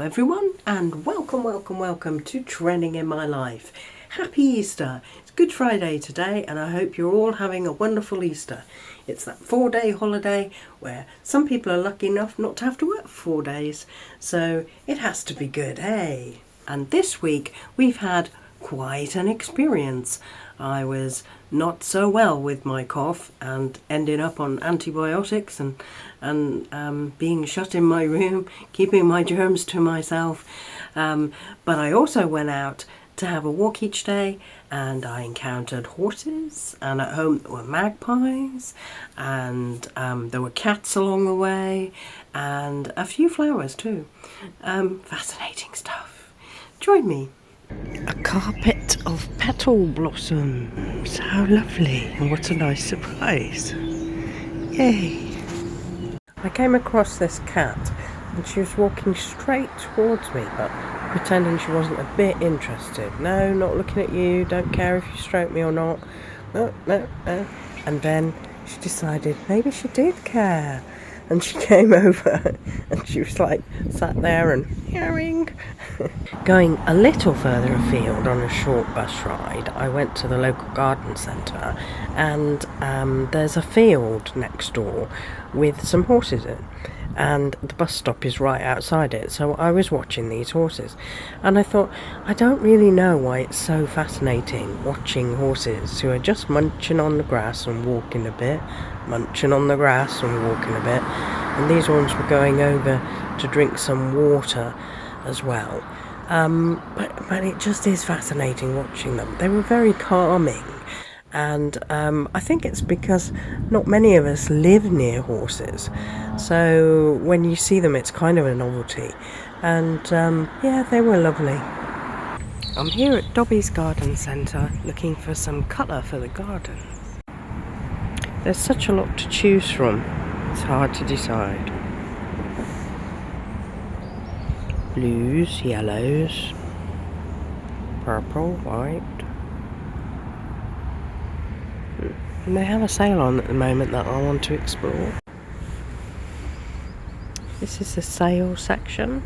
everyone, and welcome to Trending in My Life. Happy Easter! It's Good Friday today, and I hope you're all having a wonderful Easter. It's that 4-day holiday where some people are lucky enough not to have to work for 4 days, so it has to be good, hey? And this week we've had quite an experience. I was not so well with my cough and ended up on antibiotics and being shut in my room, keeping my germs to myself. But I also went out to have a walk each day, and I encountered horses, and at home there were magpies, and there were cats along the way, and a few flowers too. Fascinating stuff. Join me. A carpet of petal blossoms. How lovely, and what a nice surprise. Yay! I came across this cat and she was walking straight towards me, but pretending she wasn't a bit interested. No, not looking at you, don't care if you stroke me or not. No. And then she decided maybe she did care. And she came over and she was like sat there and meowing. Going a little further afield on a short bus ride, I went to the local garden centre, and there's a field next door with some horses in, and the bus stop is right outside it. So I was watching these horses, and I thought, I don't really know why it's so fascinating watching horses who are just munching on the grass and walking a bit, munching on the grass and walking a bit, and these ones were going over to drink some water as well. But it just is fascinating watching them. They were very calming, and I think it's because not many of us live near horses, so when you see them it's kind of a novelty. And yeah, they were lovely. I'm here at Dobby's Garden Centre looking for some colour for the garden. There's such a lot to choose from, it's hard to decide. Blues, yellows, purple, white. And they have a sale on at the moment that I want to explore. This is the sale section.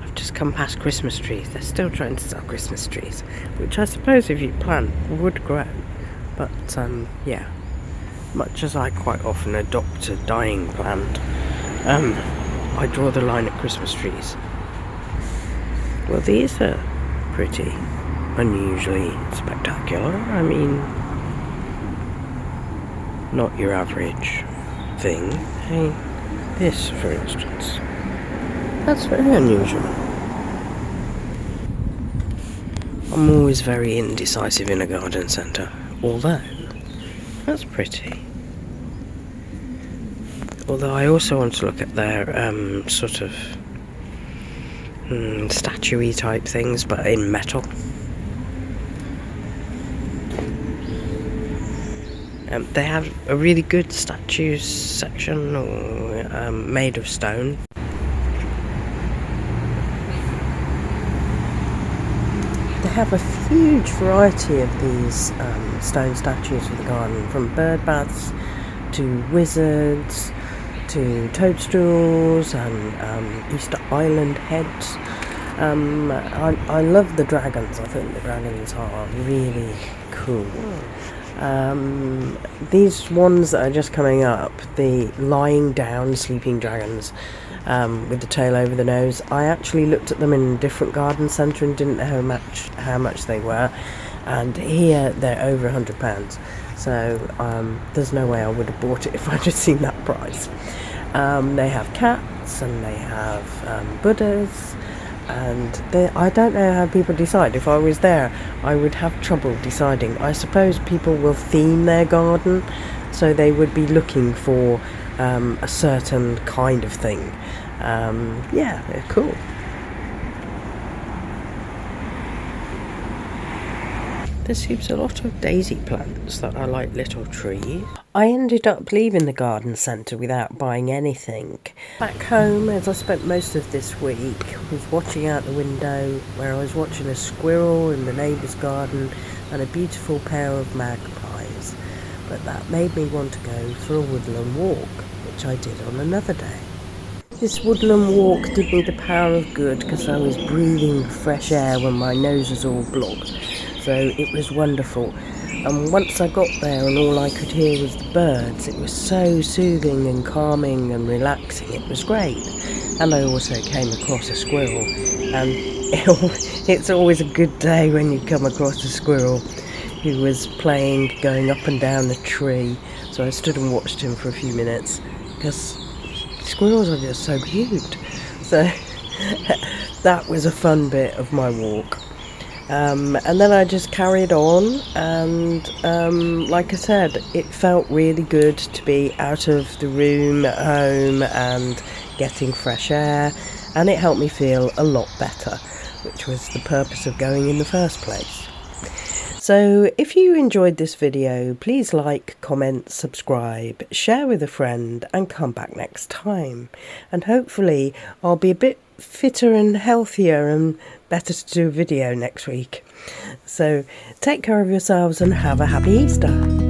I've just come past Christmas trees. They're still trying to sell Christmas trees, which I suppose if you plant would grow. But yeah, much as I quite often adopt a dying plant, I draw the line at Christmas trees. Well, these are pretty unusually spectacular. I mean, not your average thing. Hey, this, for instance, that's very unusual. I'm always very indecisive in a garden centre, although that's pretty. Although I also want to look at their sort of statue-y type things, but in metal. They have a really good statues section, or made of stone. They have a huge variety of these stone statues for the garden, from bird baths to wizards to toadstools and Easter Island heads. I love the dragons. I think the dragons are really cool. These ones that are just coming up, the lying down sleeping dragons with the tail over the nose, I actually looked at them in a different garden centre and didn't know how much they were, and here they're over £100. So there's no way I would have bought it if I'd just seen that price. They have cats and they have Buddhas, and I don't know how people decide. If I was there, I would have trouble deciding. I suppose people will theme their garden, so they would be looking for a certain kind of thing. Yeah, they're cool. There seems a lot of daisy plants that are like little trees. I ended up leaving the garden centre without buying anything. Back home, as I spent most of this week, was watching out the window where I was watching a squirrel in the neighbour's garden and a beautiful pair of magpies. But that made me want to go for a woodland walk, which I did on another day. This woodland walk did me the power of good because I was breathing fresh air when my nose was all blocked. So it was wonderful. And once I got there and all I could hear was the birds, it was so soothing and calming and relaxing. It was great. And I also came across a squirrel. And it's always a good day when you come across a squirrel who was playing, going up and down a tree. So I stood and watched him for a few minutes because squirrels are just so cute. So that was a fun bit of my walk. And then I just carried on, and like I said, it felt really good to be out of the room at home and getting fresh air, and it helped me feel a lot better, which was the purpose of going in the first place. So if you enjoyed this video, please like, comment, subscribe, share with a friend, and come back next time. And hopefully I'll be a bit fitter and healthier and better to do a video next week. So take care of yourselves and have a happy Easter.